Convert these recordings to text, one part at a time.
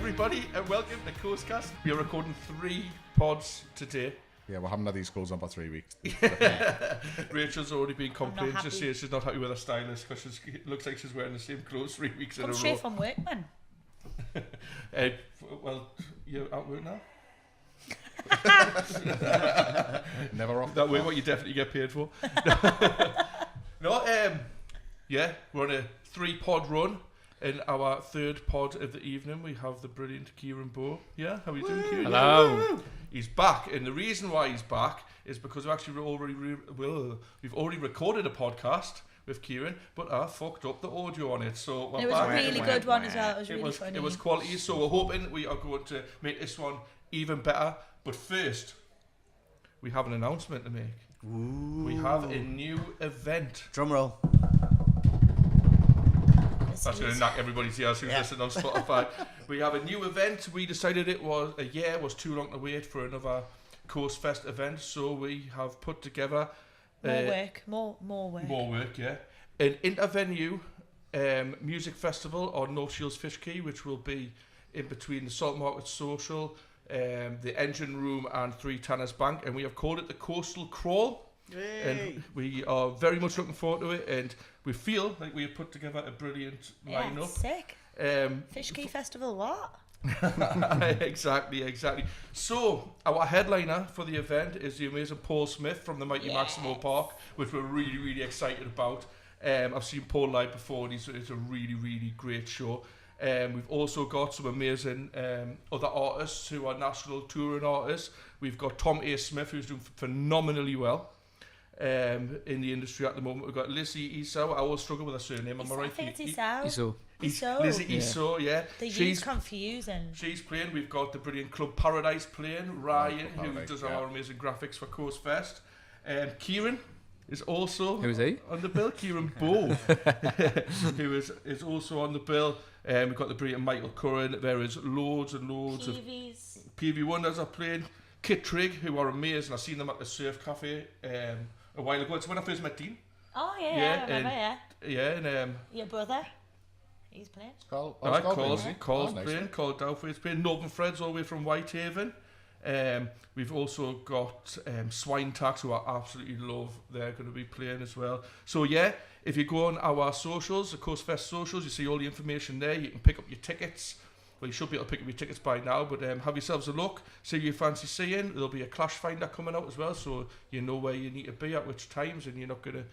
everybody, and welcome to COASTCAST. We are recording 3 pods today. Yeah, we haven't had these calls on for 3 weeks. Rachel's already been complaining. She says she's not happy with her stylist because it looks like she's wearing the same clothes 3 weeks in a row. Come straight from work, man. Well, you're at work now? Never off. That way, what you definitely get paid for. Yeah, we're on a 3-pod run. In our 3rd pod of the evening, we have the brilliant KEIRAN BOWE. Yeah, how are you doing, KEIRAN? Hello. He's back, and the reason why he's back is because we've actually already recorded a podcast with KEIRAN, but I fucked up the audio on it. So it was a really good one as well. It was really funny. It was quality. So we're hoping we are going to make this one even better. But first, we have an announcement to make. Ooh. We have a new event. Drum roll. That's going to knock everybody's ears who's listening on Spotify. We have a new event. We decided a year was too long to wait for another COASTFest event, so we have put together more work, yeah. An inter-venue music festival on North Shields Fish Quay, which will be in between the Salt Market Social, the Engine Room, and 3 Tanners Bank, and we have called it the Coastal Crawl. Yay. And we are very much looking forward to it, and we feel like we have put together a brilliant lineup. Sick. Fish Quay Festival, what? Exactly. So our headliner for the event is the amazing Paul Smith from the Mighty Maximo Park, which we're really, really excited about. I've seen Paul live before, and it's a really, really great show. We've also got some amazing other artists who are national touring artists. We've got Tom A. Smith, who's doing phenomenally well in the industry at the moment. We've got Lizzie Iso. I always struggle with her surname. Am I right? I think it's Iso. Lizzie Iso, yeah. She's confusing. She's playing. We've got the brilliant Club Paradise playing. Ryan, who does our amazing graphics for COASTFest. KEIRAN is also on the bill. KEIRAN BOWE, who is also on the bill. We've got the brilliant Michael Curran. There is loads and loads of PV Wonders are playing. Kit Trigg, who are amazing. I've seen them at the Surf Cafe a while ago. It's when I first met Dean. Oh yeah, I remember, Yeah, and your brother, he's playing. Carl's playing. Carl Dowfield's playing. Northern Fred's all the way from Whitehaven. We've also got Swine Tax, who I absolutely love. They're going to be playing as well. So yeah, if you go on our socials, the COASTFest socials, you see all the information there. You can pick up your tickets. Well, you should be able to pick up your tickets by now, but have yourselves a look, see what you fancy seeing. There'll be a clash finder coming out as well, so you know where you need to be at which times, and you're not going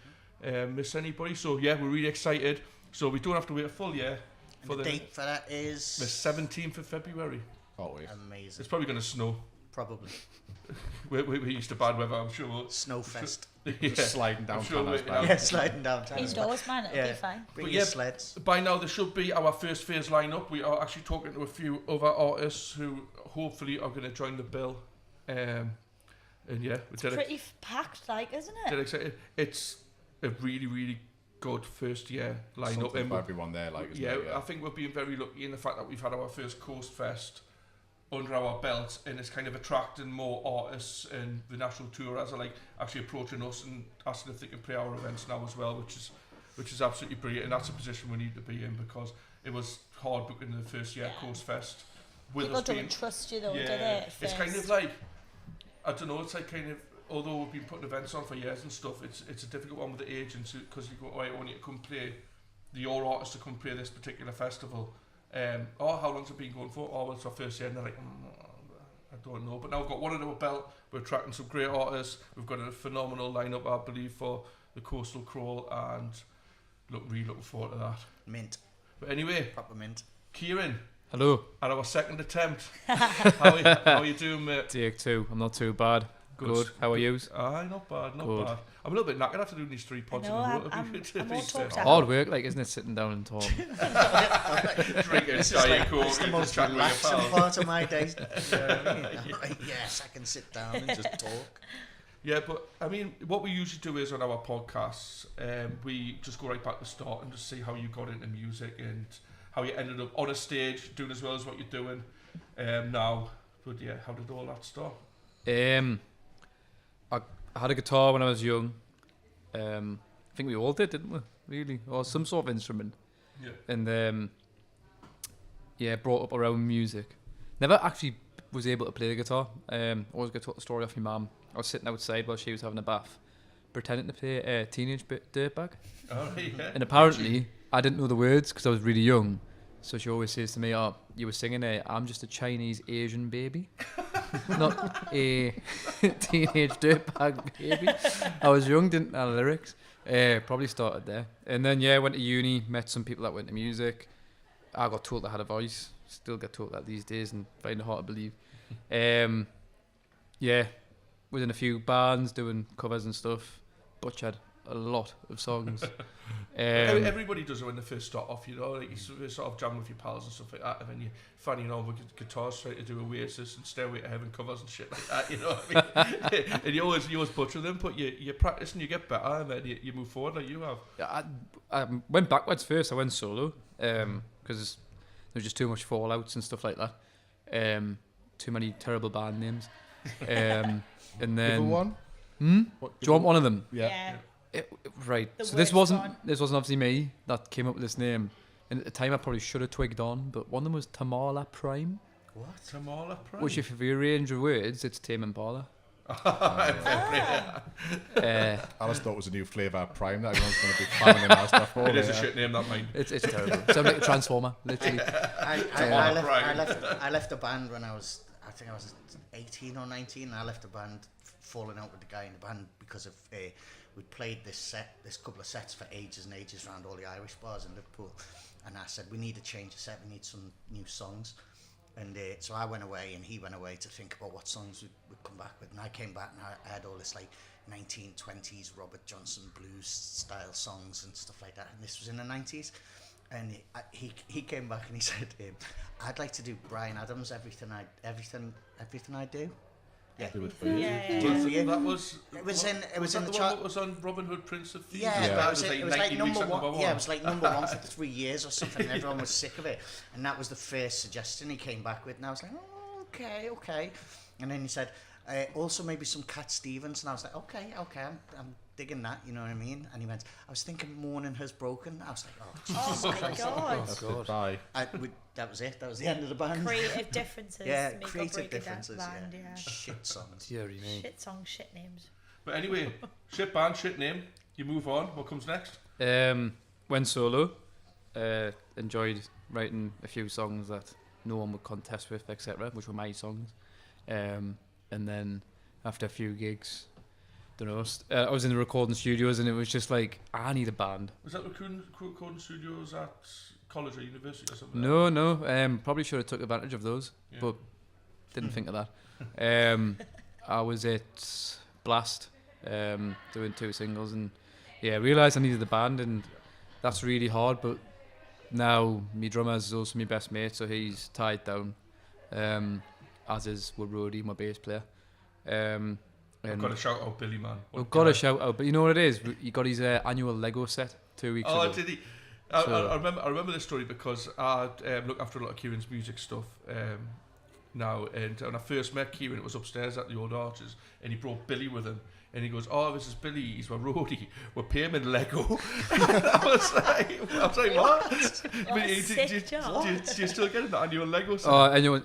to miss anybody. So yeah, we're really excited. So we don't have to wait a full year. For the date for that is the 17th of February. Oh, wait. Amazing. It's probably going to snow. Probably. We're used to bad weather, I'm sure. Snowfest. Yeah. Sliding down Tanners Bank. Yeah, sliding down Tanners Bank. Indoors, man, it'll be fine. Bring your sleds. By now, there should be our first phase lineup. We are actually talking to a few other artists who hopefully are going to join the bill. And yeah, it's pretty packed, isn't it? Dead excited. It's a really, really good first year lineup. Something for everyone there, isn't it? I think we're being very lucky in the fact that we've had our first COASTFest under our belt, and it's kind of attracting more artists, and the national tourers are actually approaching us and asking if they can play our events now as well, which is absolutely brilliant, and that's a position we need to be in, because it was hard booking the first year COASTFest. People don't trust you though, do they? It's kind of I don't know, it's kind of, although we've been putting events on for years and stuff, it's a difficult one with the agents, because you go, I want you to come play, your artist to come play this particular festival. How long's it been going for? Oh, well, it's our first year, and they're like, I don't know. But now we've got one under our belt. We're attracting some great artists. We've got a phenomenal lineup, I believe, for the Coastal Crawl, and really looking forward to that. Mint. But anyway, proper mint. KEIRAN. Hello. At our second attempt. How are you doing, mate? Take 2. I'm not too bad. Good. How are you? Not bad. Bad. I'm a little bit knackered after doing these 3 pods in a row. Hard work, isn't it, sitting down and talking? Drinking Diet Coke. It's the most relaxing part of my day. Yes, I can sit down and just talk. Yeah, but I mean, what we usually do is on our podcasts, we just go right back to the start and just see how you got into music and how you ended up on a stage doing as well as what you're doing now. But yeah, how did all that start? I had a guitar when I was young. I think we all did, didn't we? Really, or some sort of instrument. Yeah. And brought up around music. Never actually was able to play the guitar. Always got told the story off my mum. I was sitting outside while she was having a bath, pretending to play Teenage Dirtbag. Oh, yeah. And apparently, I didn't know the words because I was really young. So she always says to me, "Oh, you were singing I'm just a Chinese Asian baby, not a teenage dirtbag baby." I was young, didn't know the lyrics. Probably started there. And then, went to uni, met some people that went to music. I got told I had a voice. Still get told that these days and find it hard to believe. Was in a few bands doing covers and stuff. Butchered a lot of songs. Everybody does it when they first start off, you know, like you sort of jam with your pals and stuff like that, and then you're fanning over guitars trying to do Oasis and Stairway to Heaven covers and shit like that, you know what I mean? And you always butcher them, but you practice and you get better, and then you move forward like you have. I went backwards first. I went solo because there was just too much fallouts and stuff like that. Too many terrible band names. And then one? Do you want one of them? Yeah. Right. The So this worst wasn't one. obviously me that came up with this name. And at the time I probably should have twigged on, but one of them was Tamala Prime, What? Tamala Prime. which if you rearrange the words, it's Tame Impala. I just thought it was a new flavour of Prime that everyone's going to be planning our stuff for. It is a shit name, that mine. It's terrible. Sounds like a transformer, literally. I left the band when I think I was 18 or 19. I left the band, falling out with the guy in the band because of we'd played this couple of sets for ages and ages around all the Irish bars in Liverpool, and I said we need to change the set, we need some new songs, and so I went away and he went away to think about what songs we'd come back with, and I came back and I had all this like 1920s Robert Johnson blues style songs and stuff like that, and this was in the 90s. And he came back and he said, "I'd like to do Bryan Adams, everything I do." Yeah, Do it for you. Yeah. That was. It was in the one chart. that was on Robin Hood, Prince of Thieves. Yeah, That it was like 90 number weeks at one. Yeah, it was like number one for 3 years or something. And everyone was sick of it, and that was the first suggestion he came back with. And I was like, "Oh, okay." And then he said, "Also maybe some Cat Stevens," and I was like, "Okay, I'm digging that." You know what I mean? And he went, "I was thinking Morning Has Broken." I was like, "Oh, Jesus Oh my Christ." God. Bye. That was it. That was the end of the band. Creative differences. Yeah, make or creative break a differences. band, Yeah. Shit songs. Deary me. Shit songs, shit names. But anyway, shit band, shit name. You move on. What comes next? Went solo. Enjoyed writing a few songs that no one would contest with, etc., which were my songs. And then after a few gigs, I was in the recording studios and it was just like, I need a band. Was that recording studios at college or university or something? No. Probably should have took advantage of those, but didn't think of that. I was at Blast, doing 2 singles, and realised I needed a band, and that's really hard. But now my drummer is also my best mate, so he's tied down, as is Roadie, my bass player. I've got to shout out Billy, man. We've got to shout out, but you know what it is? He got his annual Lego set 2 weeks ago. Oh, did he? I remember this story because I look after a lot of Kieran's music stuff now, and when I first met Kieran, it was upstairs at the Old Arches, and he brought Billy with him, and he goes, "Oh, this is Billy, he's my roadie, we'll pay him in Lego." I was like, what? What a sick job. Do you still get that annual Lego set? Oh, anyway,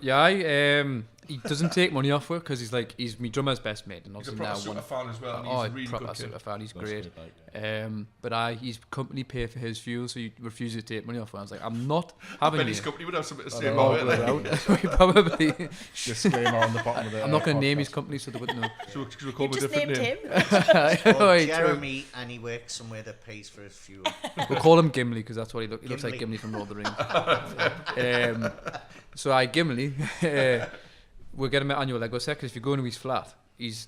he doesn't take money off work because he's my drummer's best mate, and He's a obviously proper now super fan as well, and Oh, he's a really proper good kid. super fan. He's That's great. good, like. But his company pay for his fuel, so he refuses to take money off. And I was like, I'm not having Benny's you. company would have something to I say know, about it. We probably. Disclaimer on the bottom of the I'm not going to name podcast. his company, so they wouldn't know. Should we call You him a just different named name? him. Or Right, Jeremy, and he works somewhere that pays for his fuel. We'll call him Gimli because that's what he looks. He looks like Gimli. Gimli from Lord of the Rings. So Gimli. We'll get him an annual Lego set because if you go into his flat, it's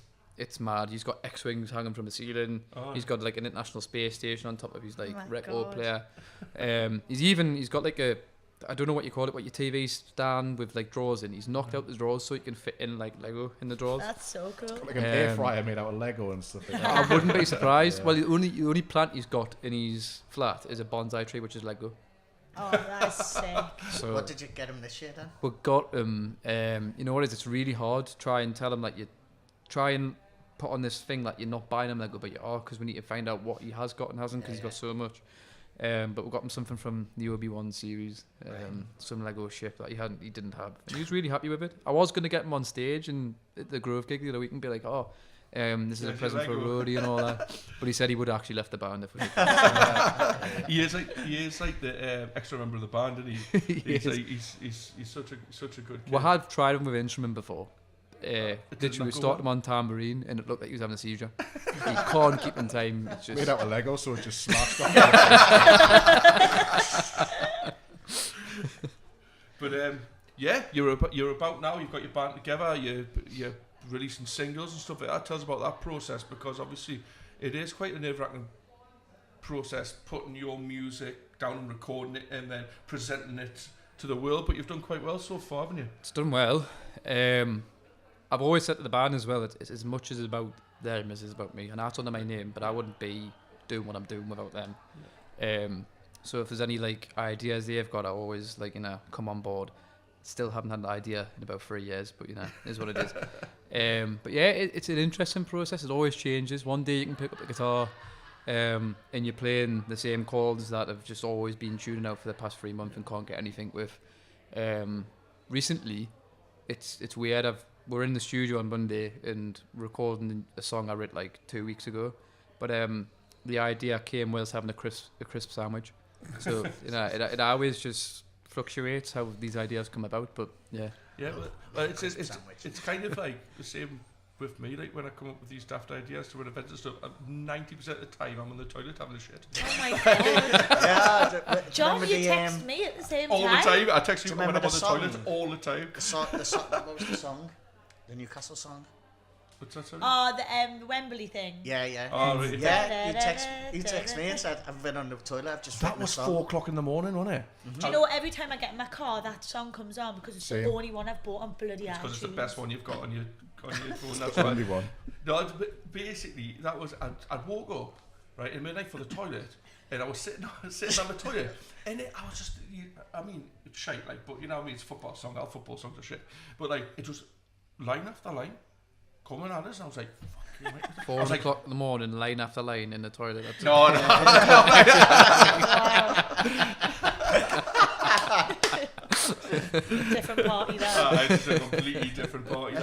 mad. He's got X-wings hanging from the ceiling. Oh. He's got like an international space station on top of his like Oh my record God. player. He's got like a, I don't know what you call it, what your TV stand with like drawers in. He's knocked out the drawers so he can fit in like Lego in the drawers. That's so cool. Like an air fryer made out of Lego and stuff like that. I wouldn't be surprised. Yeah. Well, the only plant he's got in his flat is a bonsai tree, which is Lego. Oh, that's sick. So What did you get him this year then? we got him. You know what it is? It's really hard to try and tell him like you try and put on this thing that you're not buying him Lego, but you are, because we need to find out what he has got and hasn't, because he's got so much. But we got him something from the Obi-Wan series, some Lego ship that he didn't have. And he was really happy with it. I was going to get him on stage and at the Grove gig the other week and be like, this is a present for Roadie and all that. But he said he would have actually left the band if we could. He is like the extra member of the band, isn't he? He's such a good kid. We had tried him with instrument before. Literally, we started him on tambourine and it looked like he was having a seizure. He can't keep in time. It's just Made out of Lego, so it just smashed off. But you're about now. You've got your band together. You're releasing singles and stuff like that. Tell us about that process, because obviously it is quite a nerve-wracking process putting your music down and recording it and then presenting it to the world. But you've done quite well so far, haven't you? It's done well. I've always said to the band as well, it's as much as about them as it's about me. And that's under my name, but I wouldn't be doing what I'm doing without them. So if there's any like ideas they've got, I always come on board. Still haven't had an idea in about 3 years, but is what it is. But yeah, it's an interesting process. It always changes. One day you can pick up the guitar and you're playing the same chords that have just always been tuning out for the past 3 months and can't get anything with. Recently, it's weird. We're in the studio on Monday and recording a song I wrote like 2 weeks ago, but the idea came whilst having a crisp sandwich. So it always just fluctuates how these ideas come about. But yeah, well, it's kind of like the same with me. Like when I come up with these daft ideas to run events and stuff, 90% of the time I'm on the toilet having a shit. Oh my god. Yeah, John, you text me at the same time. All the time. I text you when I'm on the song? toilet all the time. What was the song? The Newcastle song? What's that, sorry? Oh, the Wembley thing. Yeah. Oh, really? Yeah, you text me and said, I've been on the toilet, I've just That written was a song. 4:00 in the morning, wasn't it? Do you know what? Every time I get in my car, that song comes on because it's the only one I've bought on bloody iTunes. Because it's the best one you've got on your phone. That's The only one. No, basically, that was, I'd woke up, right, in midnight for the toilet, and I was sitting on the toilet, and I was just, it's shite, like, but you know what I mean, it's a football song, all football songs are shit, but like, it was line after line, coming at us, and I was like, fuck you, mate. 4 o'clock in the morning, line after line in the toilet. No. Different party there. It's a completely different party.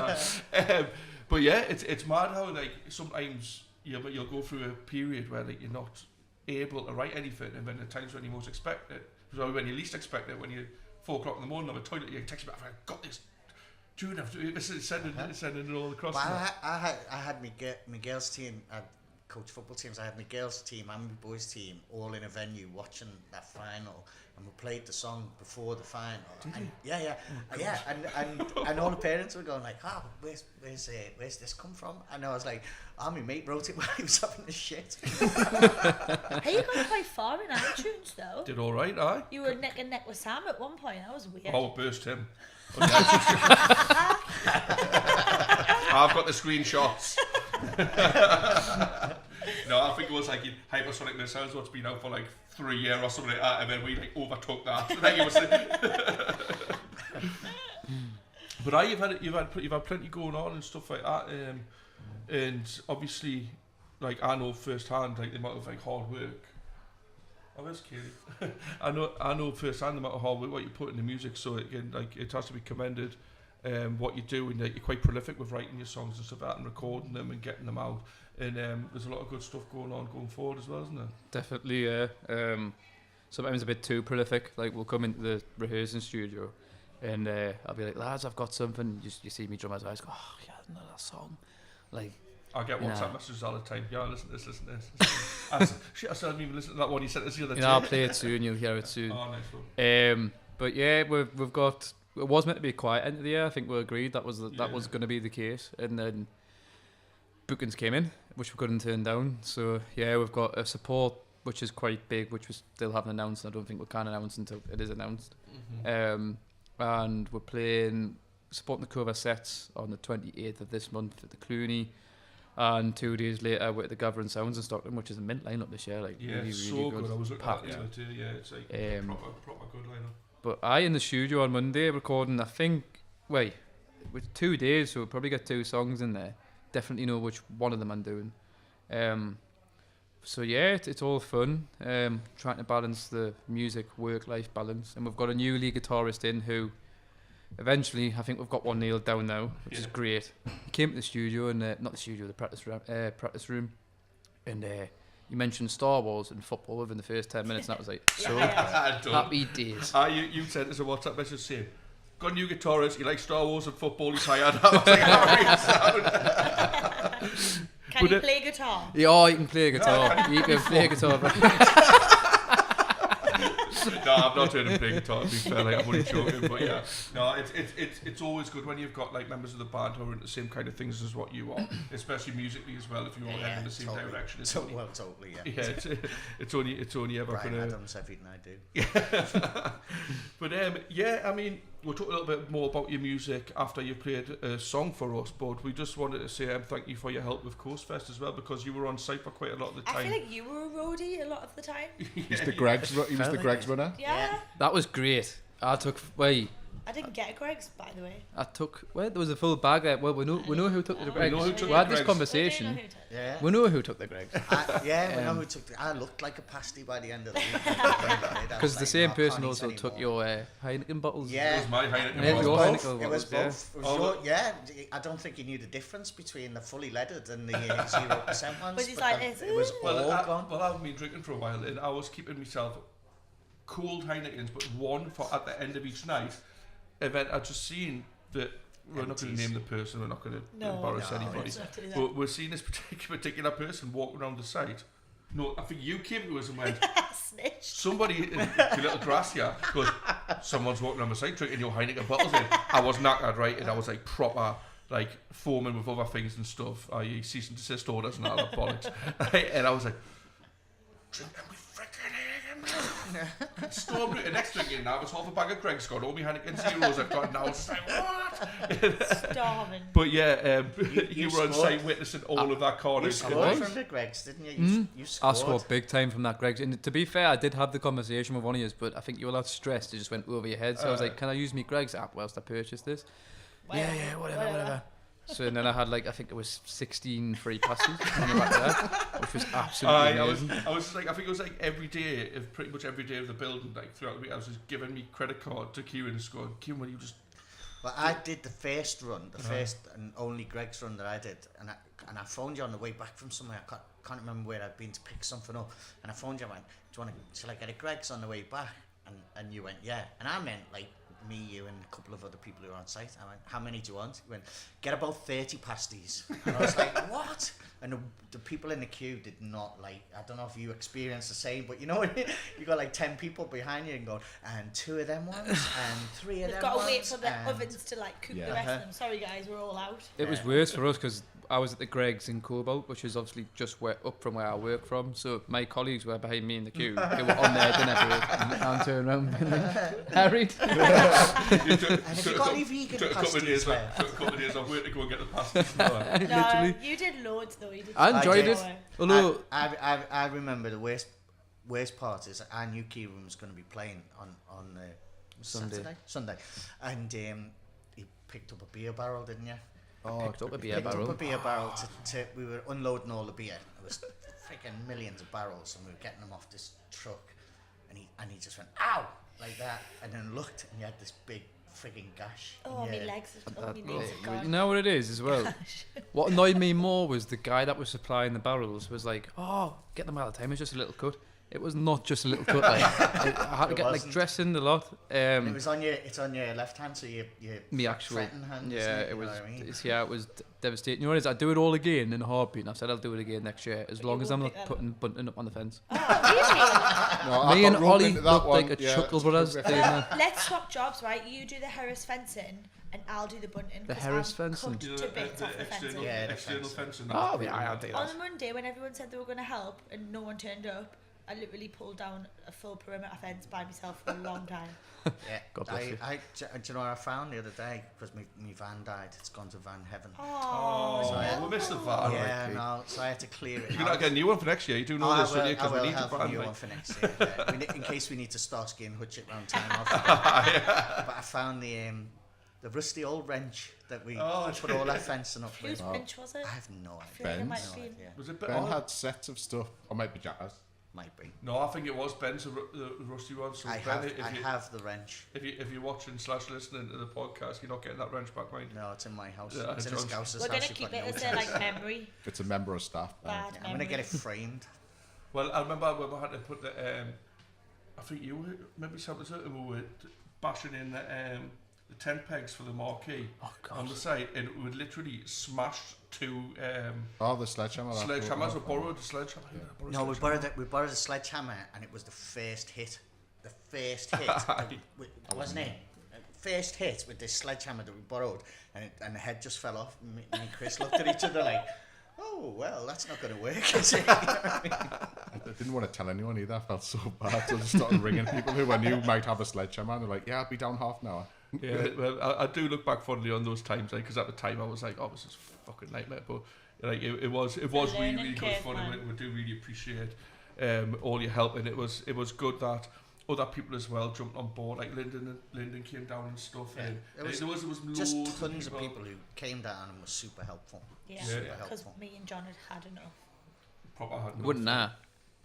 But yeah, it's mad how like sometimes you'll go through a period where like you're not able to write anything, and then at times when you most expect it, so when you least expect it, when you're 4:00 in the morning on the toilet, you text me back, I've got this. June after sending it all across. But I had my girls team. I coach football teams. I had my girls team and my boys team all in a venue watching that final, and we played the song before the final. And all the parents were going like, where's this come from? And I was like, my mate wrote it while he was having a shit. Hey, you got quite far in iTunes though. Did all right, aye. You were neck and neck with Sam at one point. That was weird. Oh, burst him. I've got the screenshots. No, I think it was like Hypersonic Missiles, what's been out for like 3 years or something like that, and then we like overtook that. But you've had plenty going on and stuff like that, and obviously, like I know firsthand, like the amount of like hard work. Oh, there's Katie. I know firsthand the amount of hard work what you put in the music, so again, like it has to be commended. What you do, and like, you're quite prolific with writing your songs and stuff like that, and recording them and getting them out. And there's a lot of good stuff going forward as well, isn't there? Definitely, yeah. Sometimes a bit too prolific. Like we'll come into the rehearsing studio, and I'll be like, lads, I've got something. You see me drummers' eyes go, oh yeah, another song. Like I get WhatsApp messages all the time. Yeah, listen to this. Shit, I still haven't even listened to that one you sent us the other day. I'll play it soon. You'll hear it soon. Oh, nice one. But yeah, we've got. It was meant to be a quiet end of the year. I think we agreed that was going to be the case, and then bookings came in, which we couldn't turn down. So yeah, we've got a support which is quite big, which we still haven't announced. And I don't think we can announce until it is announced. Mm-hmm. And we're supporting the cover sets on the 28th of this month at the Clooney, and 2 days later we're at the Gathering Sounds in Stockton, which is a mint lineup this year. Like really so good. I was looking at packed. it. Yeah, it's like proper good lineup. But in the studio on Monday recording, I think, with 2 days, so we'll probably get 2 songs in there. Definitely know which one of them I'm doing. So yeah, it's all fun. Trying to balance the music work-life balance, and we've got a new lead guitarist in who, eventually, I think we've got one nailed down now, which is great. He came to the studio and not the studio, the practice room, and you mentioned Star Wars and football within the first 10 minutes, and that was like happy days. You sent us a WhatsApp message saying, got a new guitarist, he likes Star Wars and football, he's hired. I was like, how you sound? Can you play guitar? Yeah, you can play guitar. You can play guitar. No, I've not heard him play guitar, to be fair, like, I'm only joking, but yeah. No, it's always good when you've got like members of the band who are into the same kind of things as what you are, especially musically as well, if you're all heading in the same direction. Totally, yeah. Yeah, it's only ever Brian gonna... Adams, everything I do. But yeah, I mean, we'll talk a little bit more about your music after you've played a song for us, but we just wanted to say thank you for your help with COASTCAST as well, because you were on site for quite a lot of the time. I feel like you were a roadie a lot of the time. He was the GREGGS runner. Yeah. That was great. I took I didn't get a Greggs, by the way. there was a full bag there. Well, we know who took the Greggs. We had this conversation. Yeah. We know who took the Greggs. We know who took I looked like a pasty by the end of the week. Because the same person also took your Heineken bottles. Yeah. It was my Heineken Yeah, bottle. your Heineken It was bottles, both. I don't think you knew the difference between the fully leaded and the 0% ones. But he's like this. It was all gone. Well, I've been drinking for a while, and I was keeping myself cold Heinekens, but one for at the end of each night. Event I just seen that we're not going to name the person, we're not going to embarrass anybody, but we're seeing this particular person walking around the site. No, I think you came to us and went, snitch. Somebody in the little grass here goes, someone's walking around the site drinking your Heineken bottles in. I was knackered, right, and I was like proper like foaming with other things and stuff, i.e. cease and desist orders and all that bollocks, right? And I was like, drinking with frickin' Heineken. Stormed out the next drinking now, it's half a bag of Greggs got all my Heineken Zeros I've got now. It's like, what? Starving. But yeah, you were on site witnessing all of that carnage. You scored from the Greggs, didn't you? You scored. I scored big time from that Greggs. And to be fair, I did have the conversation with one of you, but I think you were a lot stressed. It just went over your head. So I was like, can I use my Greggs app whilst I purchase this? Yeah, whatever. So and then I had I think it was 16 free pasties on the back there, which was absolutely amazing. I was like, I think it was like pretty much every day of the building, like throughout the week, I was just giving me credit card to KEIRAN and going, KEIRAN, will you just... Well, I did the first run, the first and only Greggs run that I did, and I phoned you on the way back from somewhere. I can't remember where I'd been to pick something up, and I phoned you and went, shall I get a Greggs on the way back? And you went, yeah. And I meant like me, you, and a couple of other people who were on site. I went, how many do you want? He went, get about 30 pasties. And I was like, what? And the people in the queue did not like, I don't know if you experienced the same, but you know, you got like 10 people behind you and going, and 2 of them ones, and 3 of them ones. They've got to wait for the ovens to like cook the rest of them. Sorry guys, we're all out. It was worse for us because I was at the Greggs in Cobalt, which is obviously just up from where I work from. So my colleagues were behind me in the queue. They were on their dinner break, and I'm turning around and like, Harry. And have you got any vegan pasties there? Took a couple of days off work to go and get the pasties. No, you did loads though. You did. I enjoyed it. Although I remember the worst part is I knew KEIRAN was going to be playing on Sunday, and he picked up a beer barrel, didn't you? Picked up a beer Picked barrel. up a beer barrel to we were unloading all the beer. It was freaking millions of barrels, and we were getting them off this truck, and he just went ow like that, and then looked, and he had this big frigging gash. Oh, my legs are gone. You know what it is as well? What annoyed me more was the guy that was supplying the barrels was like, oh, get them all the time, it's just a little cut. It was not just a little cut. Like, I had to get like dressing a lot. And it's on your left hand, so your me actual hand. Yeah, it was. It was devastating. You know what it is? I do it all again in a heartbeat. And I said I'll do it again next year, as long as I'm not putting bunting up on the fence. Oh, really? Me and Ollie looked like a chuckle brothers. Let's swap jobs, right? You do the Harris fencing, and I'll do the bunting. The Harris fencing. To bits off the fencing. External fencing. Oh, yeah, I'll do that. On Monday, when everyone said they were going to help and no one turned up, I literally pulled down a full perimeter fence by myself for a long time. Yeah, God bless you. Do you know what I found the other day? Because my van died. It's gone to van heaven. Oh, we missed the van. Yeah, no, so I had to clear it. You're not getting a new one for next year. You do know this, don't you? Because we need have a new one for next year. In case we need to start skiing Hutchit round town. But I found the The rusty old wrench that we put all our fencing up with. Whose wrench was it? I have no I idea. feel like it might have No been. idea. Was it Ben had sets of stuff, or might be Jazz. Might be. No, I think it was Ben's the rusty one. So I Ben, have the wrench. If you're watching / listening to the podcast, you're not getting that wrench back, mate. No, it's in my house. Yeah, It's in his house's We're house. gonna keep it as their like memory. It's a member of staff. Bad I'm gonna get it framed. Well, I remember when we had to put the I think you were maybe something and we were bashing in the tent pegs for the marquee on the side, and we would literally smash 2 the sledgehammer. sledgehammers. We borrowed the sledgehammer. Yeah. No, we borrowed a sledgehammer, and it was the first hit. The first hit, wasn't it? First hit with this sledgehammer that we borrowed, and the head just fell off. And me and Chris looked at each other like, "Oh well, that's not going to work, is it?" I didn't want to tell anyone either. I felt so bad, so I just started ringing people who I knew might have a sledgehammer, and they're like, "Yeah, I'll be down half an hour." Yeah, well, I do look back fondly on those times, because at the time I was like, "Oh, this is a fucking nightmare," but like it was really, really good fun, and we do really appreciate all your help, and it was good that other people as well jumped on board, like Lyndon came down and stuff, and there was just loads tons of people who came down and were super helpful. Yeah, because me and John had enough. Proper had Wouldn't I?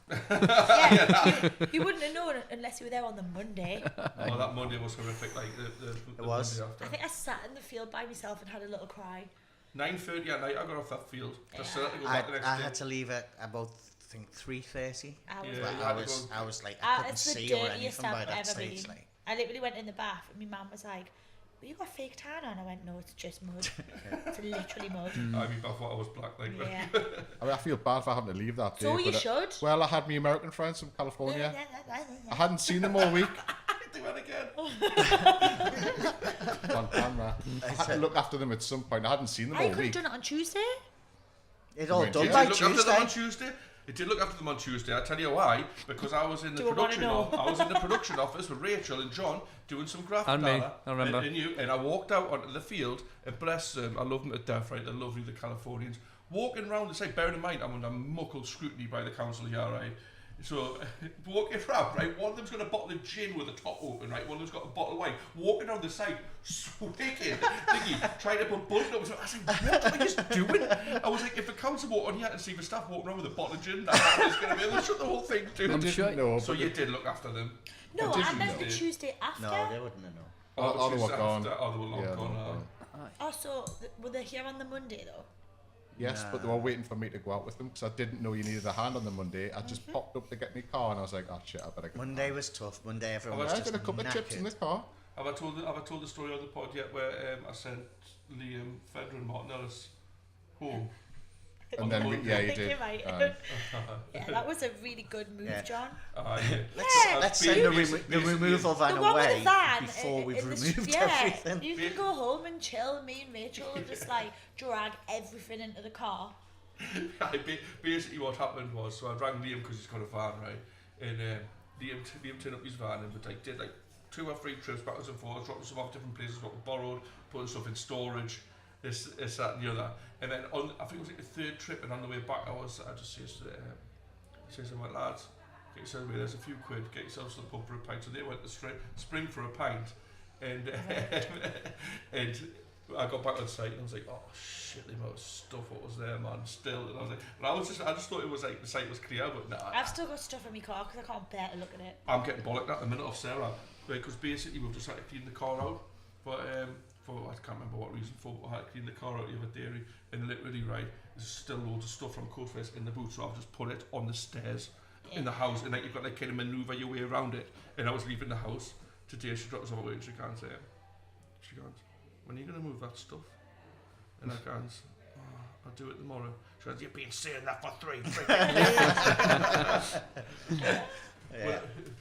Yeah, you wouldn't have known unless you were there on the Monday. Oh, that Monday was horrific. Like the was. Monday after. I think I sat in the field by myself and had a little cry. 9:30 at night, I got off that field. Yeah. I had to leave at about, I think, 3:30. I was like, I couldn't it's the see or dirtiest anything by I've that ever stage. been. Like, I literally went in the bath and my mum was like, "Well, you got fake tan on?" I went, "No, it's just mud. It's literally mud." I mean, I thought I was black. Like, Yeah. I mean, I feel bad for having to leave that day. So you but should. Well, I had my American friends from California. I hadn't seen them all week. do it again. On camera. I had to look after them at some point. I hadn't seen them I all could have week. done it on Tuesday. it all Right, done yeah. by Look after them on Tuesday. Tuesday. It did look after them on Tuesday. I tell you why. Because I was in the Do I wanna production. know? I was in the production office with Rachel and John doing some graphic And me, data. I remember. And I walked out onto the field, and bless them, I love them to death, right? They're lovely, the Californians. Walking around the site, bearing in mind I'm under muckle scrutiny by the council here, right? So, walking around, right? One of them's got a bottle of gin with the top open, right? One of them's got a bottle of wine. Walking around the site, swigging, thingy, trying to put bullet up. I was like, what are you doing? I was like, if the council walked on here and see the staff walking around with a bottle of gin, that was going to be able to shut the whole thing down. I'm sure. No, So you did look after them. No, Did I you meant the know? Tuesday after. No, they wouldn't have known. Oh, they were Tuesday gone. after. Oh, they were long Yeah, they gone. were gone. Oh, so were they here on the Monday though? Yes, but they were waiting for me to go out with them because I didn't know you needed a hand on the Monday. I just popped up to get my car and I was like, oh shit, I better get Monday was tough. Monday everyone was I just got a couple of chips in the car. Have I told the story on the pod yet where I sent Liam, Federer and Martin Ellis home? And then, you I think did. you're right. Yeah, that was a really good move, Yeah. John. Let's send the removal van The one with away the van before in we've the removed yeah, everything. You can go home and chill. Me and Rachel will just like drag everything into the car. Basically what happened was, so I rang Liam because he's got a van, right? And Liam turned up his van and we did like 2 or 3 trips backwards and forwards, dropping some off different places, what we borrowed, putting stuff in storage, this, that and the other. And then I think it was like the 3rd trip, and on the way back I just says to my lads, get yourself away, there's a few quid, get yourselves to the pub for a pint. So they went to Spring for a pint, and and I got back on site and I was like, oh shit, the amount of stuff what was there, man, still. And I was like, but I just thought it was like the site was clear, but nah. I've still got stuff in my car because I can't bear to look at it. I'm getting bollocked at the minute off Sarah, because basically we've just had to clean the car out, but for I can't remember what reason for, but I had to clean the car out the other day, and literally, right, there's still loads of stuff from Coastfest in the boot, so I've just put it on the stairs in the house, and like you've got to kind of manoeuvre your way around it. And I was leaving the house today, she dropped us off away, and she goes, when are you going to move that stuff? And I goes, oh, I'll do it tomorrow. She goes, you've been saying that for 3 freaking years.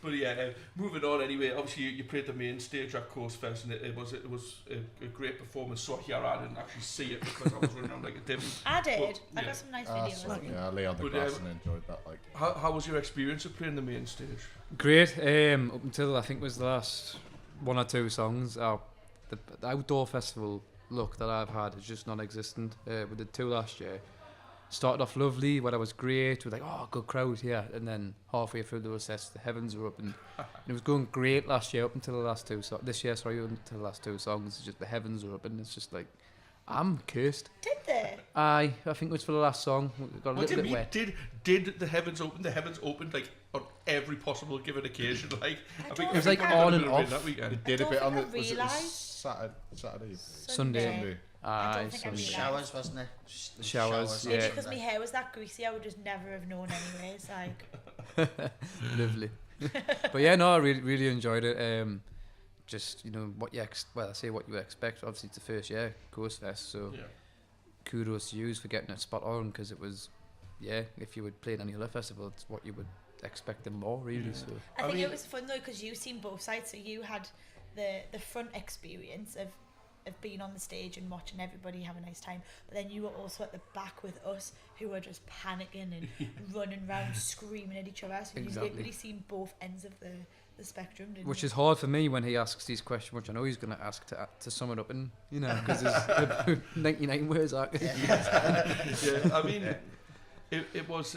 But yeah, moving on anyway, obviously you played the main stage at Coastfest, and it was a great performance. So here I didn't actually see it because I was running around like a divvy. I did. But, I got some nice videos. Yeah, I lay on the grass and enjoyed that. Like, how was your experience of playing the main stage? Great. Up until I think it was the last 1 or 2 songs. The outdoor festival look that I've had is just non-existent. We did 2 last year. started off lovely, weather was great, we're like, oh, good crowd here, and then halfway through those sets, the heavens were open. And it was going great last year up until the last two, this year, sorry, until the last two songs, it's just the heavens were open, it's just like, I'm cursed. Did they? I think it was for the last song, it got a What do little you bit mean? wet. Did the heavens open? The heavens opened like on every possible given occasion. Like I think It was everybody like got a on bit and of rain off. that weekend. Did a don't bit on think the I was it realised. Saturday. Sunday. I Aye, don't think I Sunday. realised. Showers, wasn't it? The showers, Maybe yeah. because my hair was that greasy, I would just never have known anyways. Like, Lovely. But yeah, no, I really enjoyed it. Just, you know, what you what you expect. Obviously, it's the first year, COASTCAST, so Yeah. kudos to you for getting it spot on, because it was, yeah, if you would play any other festival, it's what you would expect them more, really. Yeah. So I think mean- it was fun though because you seen both sides. So you had the front experience of being on the stage and watching everybody have a nice time, but then you were also at the back with us who were just panicking and running around screaming at each other. So Exactly. you literally seen both ends of the spectrum, didn't which you? is hard for me when he asks these questions, which I know he's going to ask to sum it up in, you know, because there's about 99 words. Yeah, I mean, it was.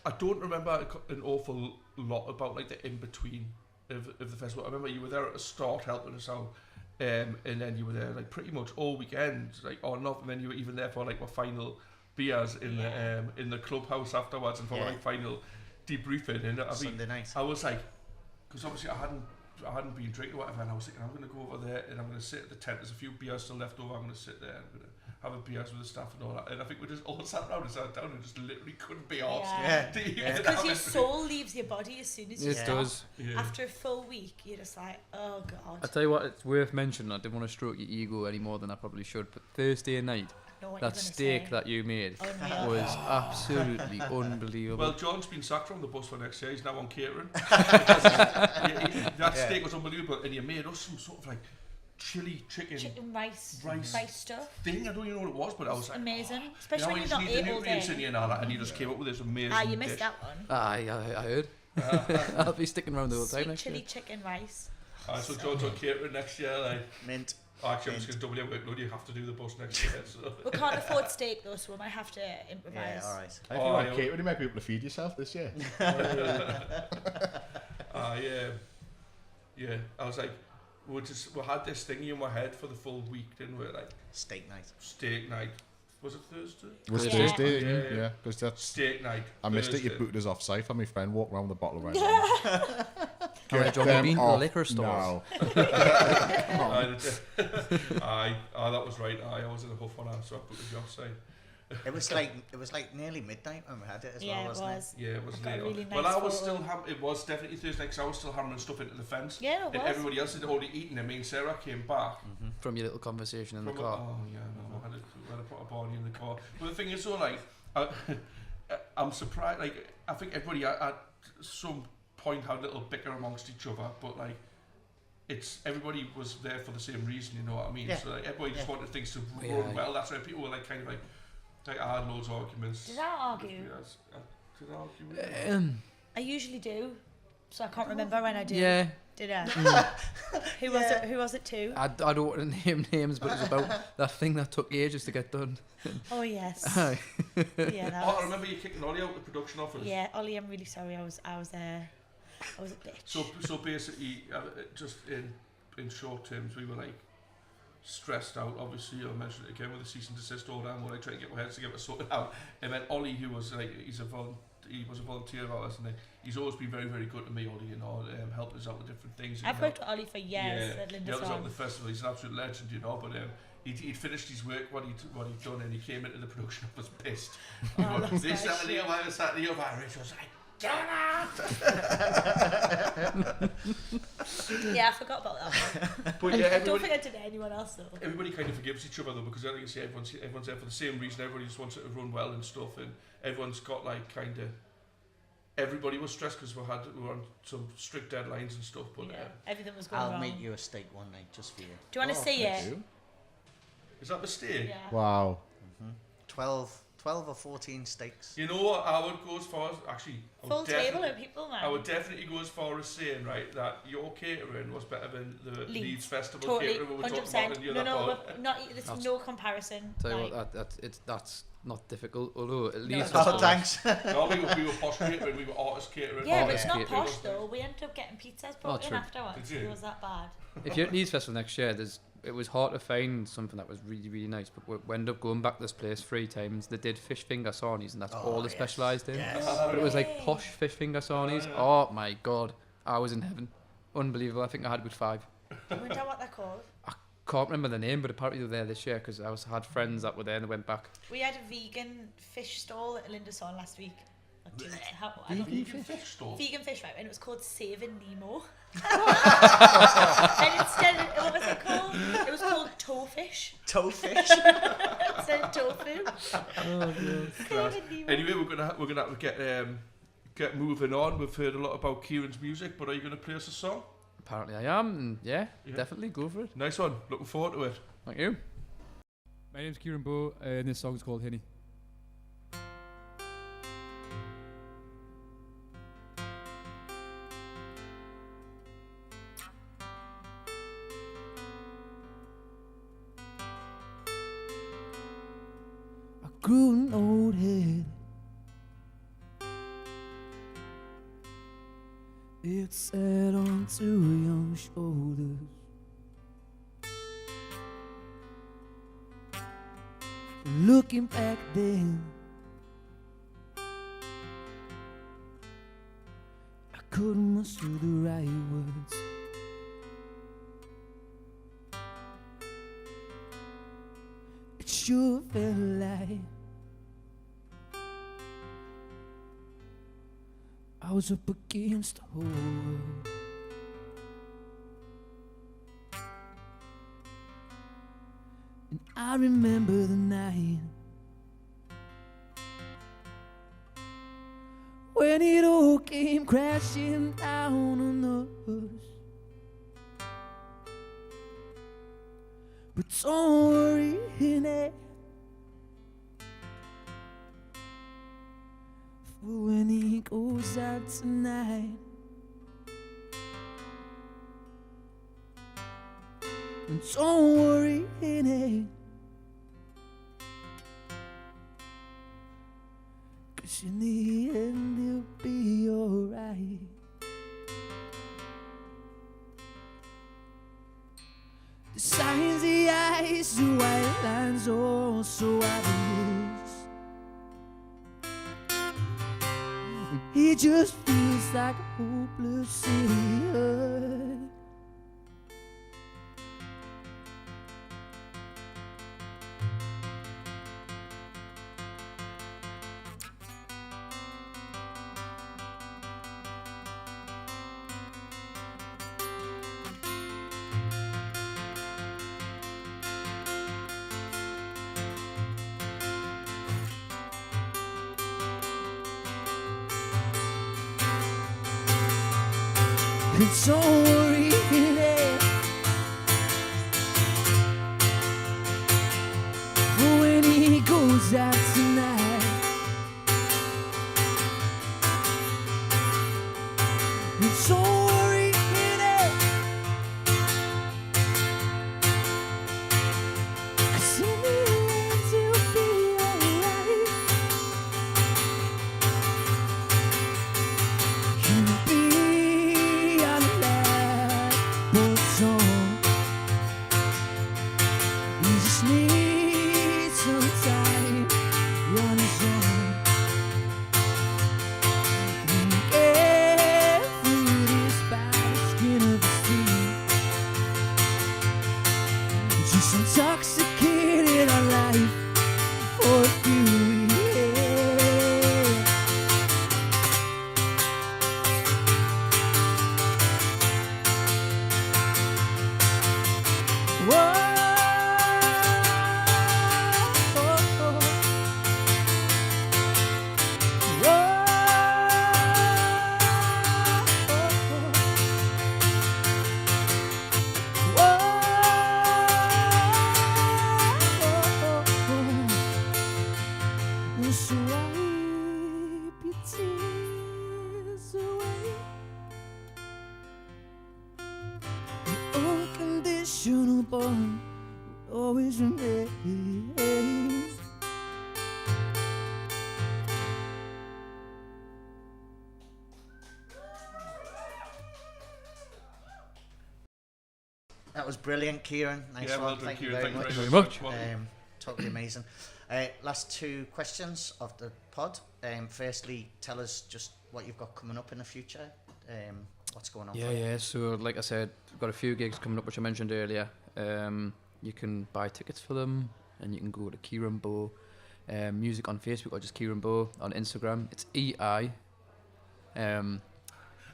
I don't remember an awful lot about like the in between of the festival. I remember you were there at the start helping us out, and then you were there like pretty much all weekend, like on and off, and then you were even there for like my final beers in the clubhouse afterwards, and for like final debriefing. And I mean, Sunday night. I was like, because obviously I hadn't been drinking or whatever, and I was thinking I'm going to go over there and I'm going to sit at the tent. There's a few beers still left over. I'm going to sit there and I'm going to have a beers with the staff and all that. And I think we just all sat around and sat down and just literally couldn't be arsed. Yeah. to even Because have your it. soul leaves your body as soon as you It stop. does. Yeah. After a full week, you're just like, oh god. I tell you what, it's worth mentioning. I didn't want to stroke your ego any more than I probably should, but Thursday night, I know what that you're gonna steak say. that you made Unreal. was absolutely unbelievable. Well, John's been sacked from the bus for next year. He's now on catering. That steak was unbelievable, and you made us some sort of like chili chicken rice stuff. thing. I don't even know what it was, but I was like, Amazing. you Especially know, when you you've just not need the ate all nutrients in day. you and all that, and you just came up with this amazing Ah, you missed dish. that one. I heard. I'll be sticking around the whole time Sweet next chili year. chicken rice. So John's on catering next year. Like, Mint. actually, I'm just going to double your workload. You have to do the bus next year. So. We can't afford steak though, so we might have to improvise. Yeah, alright. If you want catering, you might be able to feed yourself this year. Yeah. I was like, we had this thingy in my head for the full week, didn't we? Like Steak night. steak night. Was it Thursday? Was it Yeah. Thursday? Yeah, because that's. Steak night. I missed it. You Thursday. booked us off site. My friend walked around with a bottle of wine. Alright, John, you've been to the liquor stores. No. Aye, that was right. I was in a huff on that, so I booked the offside. It was like nearly midnight when we had it as Yeah, well, it wasn't was. Yeah, it was I've got a late. really Well, nice I was photo. still it was definitely Thursday because I was still hammering stuff into the fence. Yeah, it And was. everybody else had already eaten, and me and Sarah came back. From your little conversation in the From car. Oh yeah, no, I had to put a Barney in the car. But the thing is, though, like, I'm surprised. Like, I think everybody at some point had a little bicker amongst each other, but like, everybody was there for the same reason. You know what I mean? Yeah. So like, everybody just wanted things to Yeah. run well. That's why people were like, kind of like I had loads of arguments. Did I argue? Yes, did I argue with you? I usually do, so I can't remember when I do. Yeah, Did I? Who was it? Who was it to? I don't want to name names, but it's about that thing that took ages to get done. Oh yes. Aye. Yeah, that Oh, I was. remember you kicking Ollie out the production office. Yeah, Ollie, I'm really sorry. I was a bitch. So basically, just in short terms, we were like stressed out. Obviously, I mentioned it again with the cease and desist order, and we're like trying to get our heads together to sort it out. And then Ollie, who was like, he was a volunteer of ours, and he's always been very, very good to me, Ollie, you know, helped us out with different things. I've worked with Ollie for years at he Linda's helped us out Farm. with the festival. He's an absolute legend, you know. But he'd finished his work, what he'd done, and he came into the production office pissed. Oh, that's This nice. Saturday, I was Saturday, of Irish was like, Yeah, I forgot about that one. but yeah, I don't everybody, think I did it to anyone else though. everybody kind of forgives each other though, because like I say, everyone's there for the same reason. Everybody just wants it to run well and stuff, and everyone's got like kind of. Everybody was stressed because we were on some strict deadlines and stuff. But Yeah, everything was going I'll wrong. make you a steak one night just for you. Do you want to see Thank it? you. is that a mistake? Yeah. Wow. 12 12 or 14 steaks. You know what? I would go as far as actually. Full table of people, man. I would definitely go as far as saying, right, that your catering was better than the Leeds Festival totally, catering we were talking 100%. about in the other pod. Not. There's no comparison. Tell you like, what, that's not difficult. Although at least Oh, thanks. No, we were posh catering, we were artist catering. yeah, but Artist it's not catering. posh though. We ended up getting pizzas brought in true. afterwards. Did you? It was that bad. if you're at Leeds Festival next year, it was hard to find something that was really, really nice. But we ended up going back to this place 3 times. They did fish finger sarnies, and that's all they specialised in. Yes. But it was like posh fish finger sarnies. Oh my god, I was in heaven. Unbelievable. I think I had a good 5. I wonder what they're called. Can't remember the name, but apparently they were there this year because had friends that were there and they went back. We had a vegan fish stall at Lindisfarne last week. Vegan fish stall. Vegan fish, right? And it was called Saving Nemo. And instead, what was it called? It was called Toefish. Toefish. Instead of tofu. Saving Nemo. Anyway, we're gonna have to get moving on. We've heard a lot about Kieran's music, but are you gonna play us a song? Apparently I am, and yeah, definitely go for it. Nice one. Looking forward to it. Thank you. My name's KEIRAN BOWE, and this song is called Henny. I grew an old head. It sat on 2 young shoulders. Looking back then, I couldn't muster the right words. It sure felt like I was up against the whole world. And I remember the night when it all came crashing down on us. But don't worry, Henny, for when he goes out tonight, and don't worry, Henny, 'cause in the end he'll be alright. The signs, the eyes, the white lines, oh so obvious. He just feels like a hopeless idiot. And don't worry, for when he goes out tonight, and don't worry, 'cause in the end he'll be alright. He'll be alive, but song. He just needs some time on his own. We get through this traditional born will always remain. That was brilliant, Kieran. Nice Yeah, one. well done, Thank you Kieran. very Thank much. you very much. Well done. Totally amazing. Last two questions of the pod. Firstly, tell us just what you've got coming up in the future. What's going on? for you? Yeah. So, like I said, we've got a few gigs coming up, which I mentioned earlier. You can buy tickets for them, and you can go to KEIRAN BOWE music on Facebook, or just KEIRAN BOWE on Instagram. It's EI.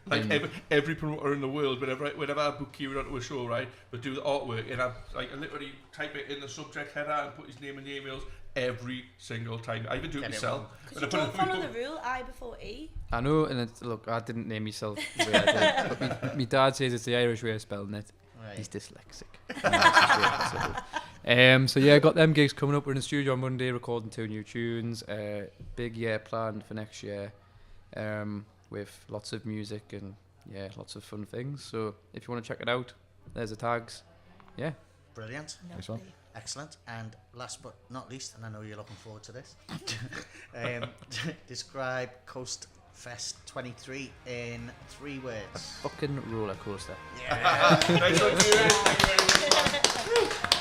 Like every promoter in the world, whenever I book Kieran onto a show, right, but do the artwork, and I literally type it in the subject header and put his name in the emails every single time. I even do it Get it myself. wrong. Because you don't follow the rule, I before E. I know, and look, I didn't name myself the way I did, but my dad says it's the Irish way of spelling it. Right. He's dyslexic. So yeah, got them gigs coming up. We're in the studio on Monday recording 2 new tunes. Big year planned for next year, with lots of music and lots of fun things. So if you want to check it out, there's the tags. Yeah. Brilliant. Nice one. Excellent. And last but not least, and I know you're looking forward to this, describe Coast Fest 23 in 3 words. Fucking roller coaster. Yeah. Nice one, Kieran. Thank you very much.